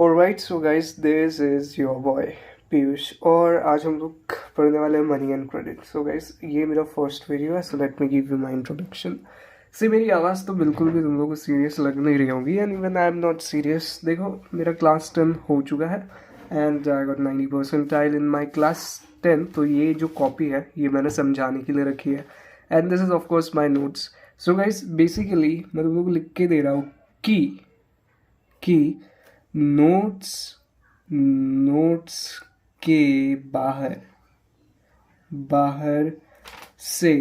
Alright so guys, this is your boy Piyush और आज हम लोग पढ़ने वाले हैं money and credit. So guys, ये मेरा फर्स्ट वीडियो है, so let me give you my introduction. से मेरी आवाज़ तो बिल्कुल भी तुम लोगों को सीरियस लग नहीं रही होगी and even I am not serious. देखो, मेरा क्लास 10 हो चुका है and I got 90% in my class 10। तो ये जो कॉपी है ये मैंने समझाने के लिए रखी है and this is of course my notes. So guys, basically मैं तुम लोग को लिख के दे रहा हूँ कि नोट्स नोट्स के बाहर बाहर से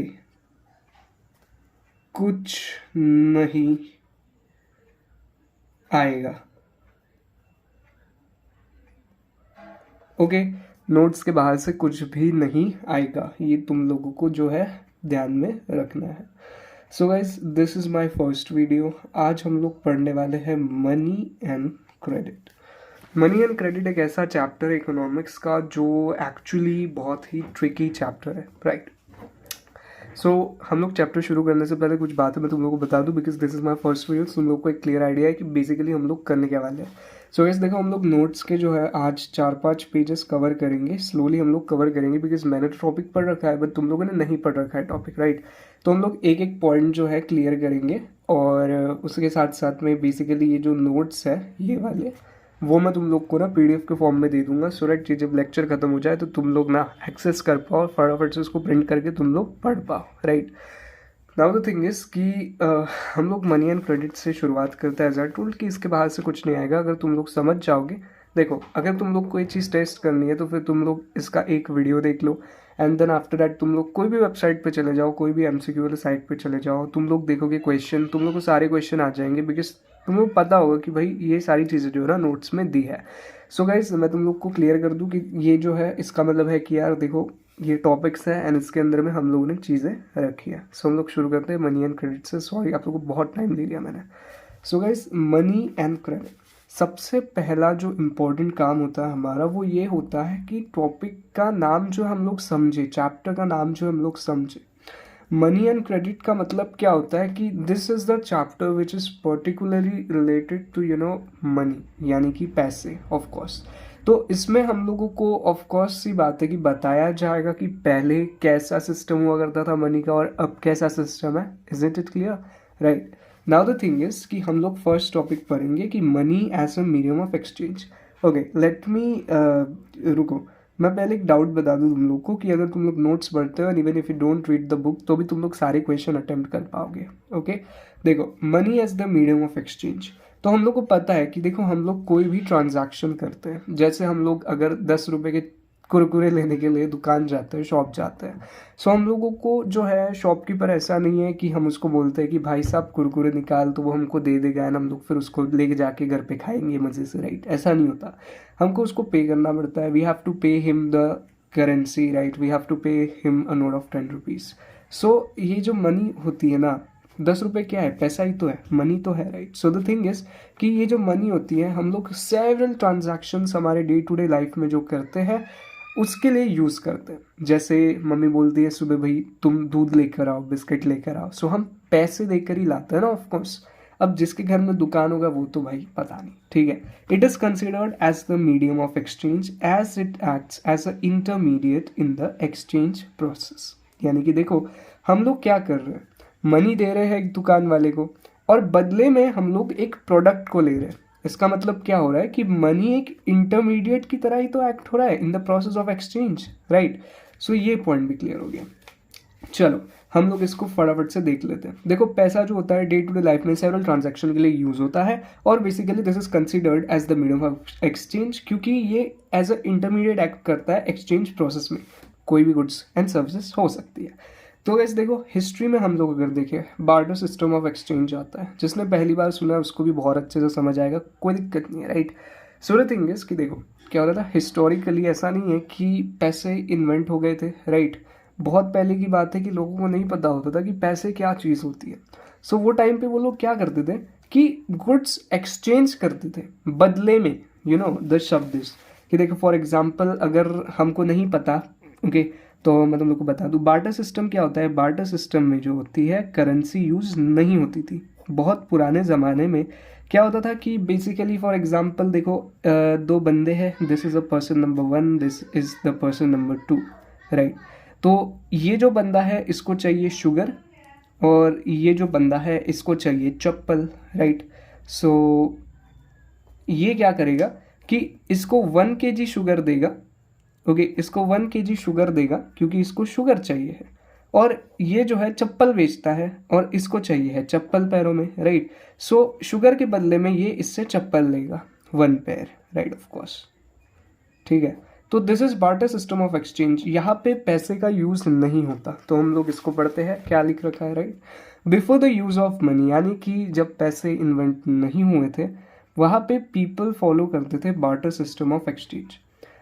कुछ नहीं आएगा। ओके, नोट्स के बाहर से कुछ भी नहीं आएगा, ये तुम लोगों को जो है ध्यान में रखना है। So guys, this is my first video. आज हम लोग पढ़ने वाले हैं money and credit. Money and credit एक ऐसा चैप्टर है इकोनॉमिक्स का जो एक्चुअली बहुत ही ट्रिकी चैप्टर है, राइट। सो हम लोग चैप्टर शुरू करने से पहले कुछ बातें मैं तुम लोगों को बता दूं, because this is my first video. तुम लोग को एक क्लियर आइडिया है कि बेसिकली हम लोग करने के वाले हैं। सो गाइस देखो, हम लोग नोट्स के जो है आज 4-5 पेजेस कवर करेंगे। स्लोली हम लोग कवर करेंगे बिकॉज मैंने तो टॉपिक पढ़ रखा है बट तुम लोगों ने नहीं पढ़ रखा है टॉपिक, राइट। तो हम लोग एक एक पॉइंट जो है क्लियर करेंगे और उसके साथ साथ में बेसिकली ये जो नोट्स है ये वाले वो मैं तुम लोग को ना पीडीएफ के फॉर्म में दे दूंगा, सो दैट जब लेक्चर खत्म हो जाए तो तुम लोग ना एक्सेस कर पाओ और फटाफट से उसको प्रिंट करके तुम लोग पढ़ पाओ, right. Now the thing is कि हम लोग मनी एंड क्रेडिट से शुरुआत करते हैं। एज आई टोल्ड कि इसके बाहर से कुछ नहीं आएगा अगर तुम लोग समझ जाओगे। देखो, अगर तुम लोग कोई चीज़ टेस्ट करनी है तो फिर तुम लोग इसका एक वीडियो देख लो एंड देन आफ्टर दैट तुम लोग कोई भी वेबसाइट पे चले जाओ, कोई भी एमसीक्यू वाले साइट पे चले जाओ, तुम लोग देखोगे क्वेश्चन, तुम लोग को सारे क्वेश्चन आ जाएंगे बिकॉज तुम लोग पता होगा कि भाई ये सारी चीज़ें जो है ना नोट्स में दी है। सो गाइज, मैं तुम लोग को क्लियर कर दूं कि ये जो है इसका मतलब है कि यार देखो, ये टॉपिक्स है एंड इसके अंदर में हम लोगों ने चीज़ें रखी है। सो हम लोग शुरू करते हैं मनी एंड क्रेडिट से। सॉरी, आप लोगों को बहुत टाइम दे दिया मैंने। So guys, money and credit, सबसे पहला जो इम्पोर्टेंट काम होता है हमारा वो ये होता है कि टॉपिक का नाम जो हम लोग समझे, चैप्टर का नाम जो हम लोग समझे। मनी एंड क्रेडिट का मतलब क्या होता है कि this is the chapter which is particularly related to money, यानी कि पैसे, ऑफ कोर्स। तो इसमें हम लोगों को ऑफ कोर्स सी बात है कि बताया जाएगा कि पहले कैसा सिस्टम हुआ करता था मनी का और अब कैसा सिस्टम है। Is it clear, right. Now the thing is कि हम लोग फर्स्ट टॉपिक पढ़ेंगे कि money as a medium of exchange. Okay, let me रुको, मैं पहले एक डाउट बता दूं तुम लोग को कि अगर तुम लोग नोट्स पढ़ते हो even if you don't read the book तो भी तुम लोग सारे क्वेश्चन अटेम्प्ट कर पाओगे। ओके, देखो, money as the medium of exchange. तो हम लोग को पता है कि देखो, हम लोग कोई भी ट्रांजैक्शन करते हैं, जैसे हम लोग अगर 10 रुपए के कुरकुरे लेने के लिए दुकान जाते हैं, शॉप जाते हैं। सो हम लोगों को जो है शॉपकीपर ऐसा नहीं है कि हम उसको बोलते हैं कि भाई साहब कुरकुरे निकाल, तो वो हमको दे देगा एंड हम लोग फिर उसको लेके जाके घर पे खाएंगे मज़े से, राइट। ऐसा नहीं होता, हमको उसको पे करना पड़ता है। We have to pay him the currency, right. We have to pay him a note of 10 rupees. So ये जो मनी होती है ना, 10 रुपये क्या है, पैसा ही तो है, मनी तो है, right. So the thing is कि ये जो मनी होती है हम लोग सेवरल ट्रांजैक्शंस हमारे डे टू डे लाइफ में जो करते हैं उसके लिए यूज़ करते हैं। जैसे मम्मी बोलती है सुबह, भाई तुम दूध लेकर आओ, बिस्किट लेकर आओ, सो हम पैसे देकर ही लाते हैं ना, ऑफकोर्स। अब जिसके घर में दुकान होगा वो तो भाई पता नहीं, ठीक है। It is considered as the medium of exchange as it acts as a intermediate in the exchange process. यानी कि देखो, हम लोग क्या कर रहे हैं, मनी दे रहे हैं एक दुकान वाले को और बदले में हम लोग एक प्रोडक्ट को ले रहे हैं। इसका मतलब क्या हो रहा है कि मनी एक इंटरमीडिएट की तरह ही तो एक्ट हो रहा है in the process of exchange, right. So ये पॉइंट भी क्लियर हो गया। चलो, हम लोग इसको फटाफट से देख लेते हैं। देखो, पैसा जो होता है डे टू डे लाइफ में सेवरल ट्रांजैक्शन के लिए यूज होता है और basically this is considered as the medium of exchange, क्योंकि ये एज अ इंटरमीडिएट एक्ट करता है एक्सचेंज प्रोसेस में। कोई भी गुड्स एंड सर्विसेज हो सकती है। तो गैस देखो, हिस्ट्री में हम लोग अगर देखें, बार्टर सिस्टम ऑफ एक्सचेंज आता है। जिसने पहली बार सुना है उसको भी बहुत अच्छे से समझ आएगा, कोई दिक्कत नहीं है, right. So the thing is कि देखो क्या होता था, हिस्टोरिकली ऐसा नहीं है कि पैसे इन्वेंट हो गए थे, राइट। बहुत पहले की बात है कि लोगों को नहीं पता होता था कि पैसे क्या चीज़ होती है। सो वो टाइम पे वो लोग क्या करते थे कि गुड्स एक्सचेंज करते थे बदले में, द शब्द इज कि देखो, फॉर एग्जाम्पल अगर हमको नहीं पता, ओके, तो मैं तुम लोग को बता दूँ बार्टर सिस्टम क्या होता है। बार्टर सिस्टम में जो होती है करेंसी यूज नहीं होती थी बहुत पुराने ज़माने में। क्या होता था कि बेसिकली फॉर एग्जांपल देखो, दो बंदे हैं, this is a person number 1, this is the person number 2, right. तो ये जो बंदा है इसको चाहिए शुगर, और ये जो बंदा है इसको चाहिए चप्पल, राइट। सो ये क्या करेगा कि इसको 1 kg शुगर देगा, ओके, इसको 1 kg शुगर देगा क्योंकि इसको शुगर चाहिए है, और ये जो है चप्पल बेचता है और इसको चाहिए है चप्पल पैरों में, राइट। सो शुगर के बदले में ये इससे चप्पल लेगा 1 पेयर, राइट, ऑफ कोर्स, ठीक है। तो this is barter system of exchange. यहाँ पे पैसे का यूज नहीं होता, तो हम लोग इसको पढ़ते हैं, क्या लिख रखा है, right. Before the use of money, यानी कि जब पैसे इन्वेंट नहीं हुए थे वहाँ पे पीपल फॉलो करते थे बार्टर सिस्टम ऑफ एक्सचेंज।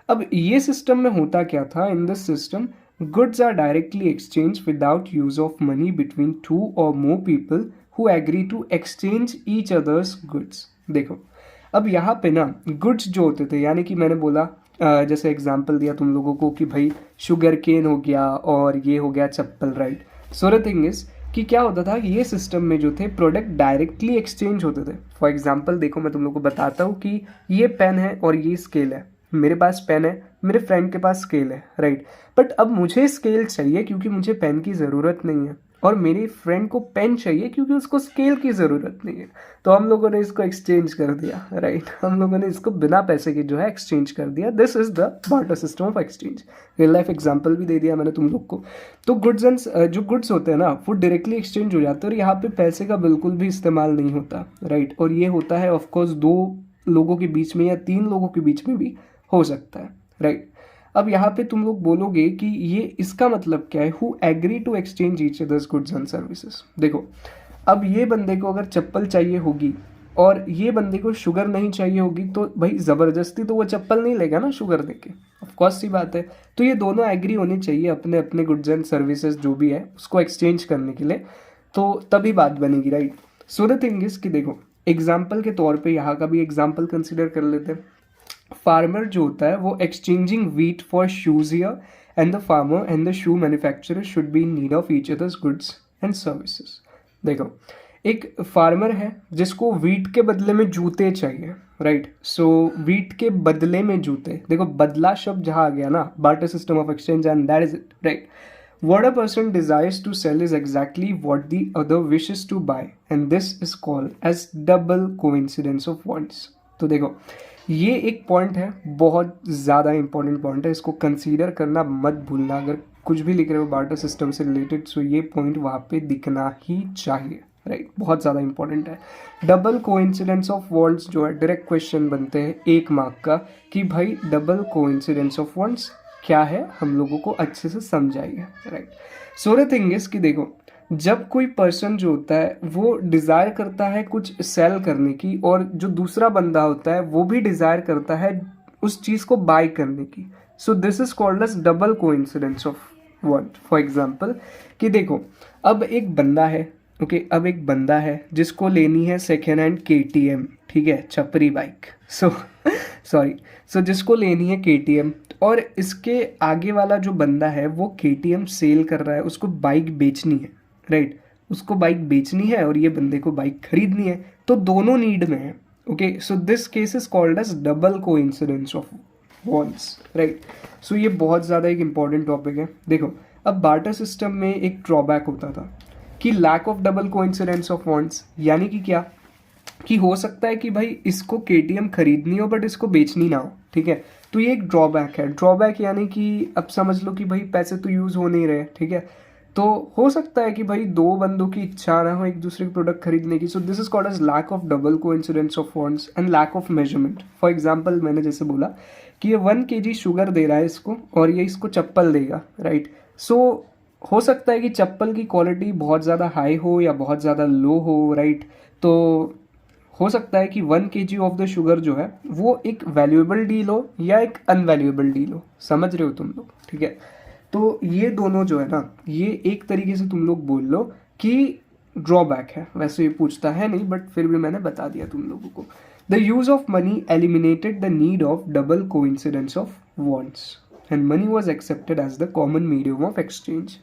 अब ये सिस्टम में होता क्या था, in this system goods are directly exchange without use of money between 2 or more people who agree to exchange each other's goods। देखो, अब यहाँ पे ना गुड्स जो होते थे, यानी कि मैंने बोला जैसे एग्जांपल दिया तुम लोगों को कि भाई शुगर केन हो गया और ये हो गया चप्पल, right. So the thing is कि क्या होता था, ये सिस्टम में जो थे प्रोडक्ट डायरेक्टली एक्सचेंज होते थे। फॉर एग्जांपल देखो, मैं तुम लोग को बताता हूँ कि ये पेन है और ये स्केल है, मेरे पास पेन है, मेरे फ्रेंड के पास स्केल है, राइट। बट अब मुझे स्केल चाहिए क्योंकि मुझे पेन की ज़रूरत नहीं है, और मेरे फ्रेंड को पेन चाहिए क्योंकि उसको स्केल की ज़रूरत नहीं है। तो हम लोगों ने इसको एक्सचेंज कर दिया, राइट। हम लोगों ने इसको बिना पैसे के जो है एक्सचेंज कर दिया। This is the barter system of exchange. Real life example भी दे दिया मैंने तुम लोग को। तो गुड्स एंड जो गुड्स होते हैं ना वो डायरेक्टली एक्सचेंज हो जाते हैं, और यहाँ पे पैसे का बिल्कुल भी इस्तेमाल नहीं होता, राइट। और ये होता है ऑफकोर्स 2 लोगों के बीच में या 3 लोगों के बीच में भी हो सकता है, राइट। अब यहाँ पे तुम लोग बोलोगे कि ये इसका मतलब क्या है, who agree to exchange each others goods and services. देखो, अब ये बंदे को अगर चप्पल चाहिए होगी और ये बंदे को शुगर नहीं चाहिए होगी, तो भाई ज़बरदस्ती तो वो चप्पल नहीं लेगा ना शुगर देके, ऑफकोर्स सी बात है। तो ये दोनों एग्री होने चाहिए अपने अपने गुड्स एंड सर्विसेज जो भी है उसको एक्सचेंज करने के लिए, तो तभी बात बनेगी, right. So the thing is कि देखो, एग्जाम्पल के तौर पर यहाँ का भी एग्जाम्पल कंसिडर कर लेते हैं। फार्मर जो होता है वो exchanging wheat for shoes here, and the farmer and the shoe manufacturer should be in need of each others goods and services. देखो, एक फार्मर है जिसको व्हीट के बदले में जूते चाहिए, राइट। सो व्हीट के बदले में जूते, देखो बदला शब्द जहाँ आ गया ना, barter system of exchange, and that is it, right. What a person desires to sell is exactly what the other wishes to buy, and this is called as double coincidence of wants। तो देखो, ये एक point है, बहुत ज़्यादा important point है, इसको consider करना मत भूलना। अगर कुछ भी लिख रहे हो बार्टर सिस्टम से रिलेटेड, सो ये पॉइंट वहाँ पे दिखना ही चाहिए, राइट। बहुत ज़्यादा इंपॉर्टेंट है। डबल कोइंसिडेंस ऑफ वांट्स जो है डायरेक्ट क्वेश्चन बनते हैं 1 मार्क का, कि भाई डबल कोइंसिडेंस ऑफ वांट्स क्या है, हम लोगों को अच्छे से समझाइए, right. So the thing is कि देखो, जब कोई पर्सन जो होता है वो डिज़ायर करता है कुछ सेल करने की, और जो दूसरा बंदा होता है वो भी डिज़ायर करता है उस चीज़ को बाय करने की, so this is called as double coincidence of want. For example कि देखो, अब एक बंदा है, ओके, अब एक बंदा है जिसको लेनी है सेकेंड हैंड KTM, ठीक है, छपरी बाइक, सो जिसको लेनी है KTM, और इसके आगे वाला जो बंदा है वो KTM सेल कर रहा है, उसको बाइक बेचनी है, राइट। उसको बाइक बेचनी है और ये बंदे को बाइक खरीदनी है, तो दोनों नीड में है, okay. So this case is called as double coincidence of wants, right. So ये बहुत ज़्यादा एक इंपॉर्टेंट टॉपिक है। देखो, अब बार्टर सिस्टम में एक ड्रॉबैक होता था कि lack of double coincidence of wants, यानी कि क्या, कि हो सकता है कि भाई इसको KTM खरीदनी हो बट इसको बेचनी ना हो, ठीक है। तो ये एक ड्रॉबैक है। ड्रॉबैक यानी कि अब समझ लो कि भाई पैसे तो यूज़ हो नहीं रहे, ठीक है। तो हो सकता है कि भाई 2 बंदों की इच्छा ना हो एक दूसरे के प्रोडक्ट खरीदने की। So this is called as lack of double coincidence of wants and lack of measurement. For example, मैंने जैसे बोला कि ये 1 kg शुगर दे रहा है इसको, और ये इसको चप्पल देगा, राइट। सो हो सकता है कि चप्पल की क्वालिटी बहुत ज़्यादा हाई हो या बहुत ज़्यादा लो हो, राइट। तो हो सकता है कि 1 kg ऑफ द शुगर जो है वो एक वैल्यूएबल डील हो या एक अनवैल्यूएबल डील हो, समझ रहे हो तुम लोग, ठीक है। तो ये दोनों जो है ना, ये एक तरीके से तुम लोग बोल लो कि ड्रॉबैक है। वैसे ये पूछता है नहीं, बट फिर भी मैंने बता दिया तुम लोगों को। The use of money eliminated the need of double coincidence of wants, and money was accepted as the common medium of exchange.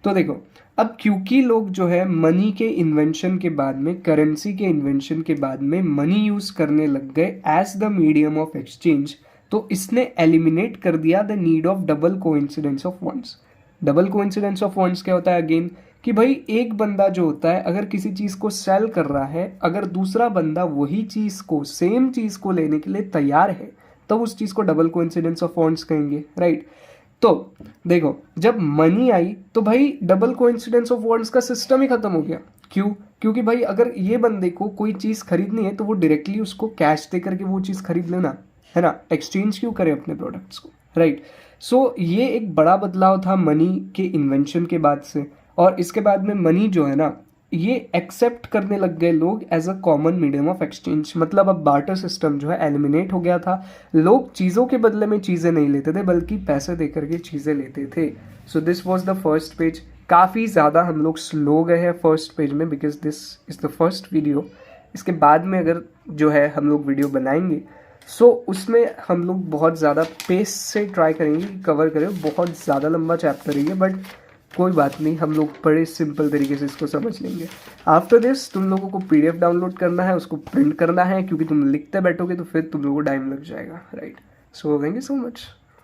तो देखो, अब क्योंकि लोग जो है मनी के इन्वेंशन के बाद में, करेंसी के इन्वेंशन के बाद में मनी यूज करने लग गए as the medium of exchange, तो इसने एलिमिनेट कर दिया the need of double coincidence of funds. Double coincidence of funds क्या होता है अगेन, कि भाई एक बंदा जो होता है अगर किसी चीज को सेल कर रहा है, अगर दूसरा बंदा वही चीज को, सेम चीज को लेने के लिए तैयार है, तब उस चीज को डबल कोइंसिडेंस ऑफ फंड्स कहेंगे, राइट। तो देखो, जब मनी आई तो भाई डबल कोइंसिडेंस ऑफ फंड्स का सिस्टम ही खत्म हो गया। क्यों? क्योंकि भाई अगर ये बंदे को कोई चीज खरीदनी है तो वो डायरेक्टली उसको कैश दे करके वो चीज खरीद लेना, है ना, एक्सचेंज क्यों करे अपने प्रोडक्ट्स को, राइट। सो ये एक बड़ा बदलाव था मनी के इन्वेंशन के बाद से। और इसके बाद में मनी जो है ना, ये एक्सेप्ट करने लग गए लोग as a common medium of exchange. मतलब अब बार्टर सिस्टम जो है एलिमिनेट हो गया था। लोग चीज़ों के बदले में चीज़ें नहीं लेते थे, बल्कि पैसे दे करके चीज़ें लेते थे। So this was the first page. काफ़ी ज़्यादा हम लोग स्लो गए हैं फर्स्ट पेज में, because this is the first video. इसके बाद में अगर जो है हम लोग वीडियो बनाएंगे, सो उसमें हम लोग बहुत ज़्यादा पेस से ट्राई करेंगे कि कवर करें। बहुत ज़्यादा लंबा चैप्टर है ये, बट कोई बात नहीं, हम लोग बड़े सिंपल तरीके से इसको समझ लेंगे। आफ्टर दिस तुम लोगों को पीडीएफ डाउनलोड करना है, उसको प्रिंट करना है, क्योंकि तुम लिखते बैठोगे तो फिर तुम लोगों को टाइम लग जाएगा, right. So thank you so much.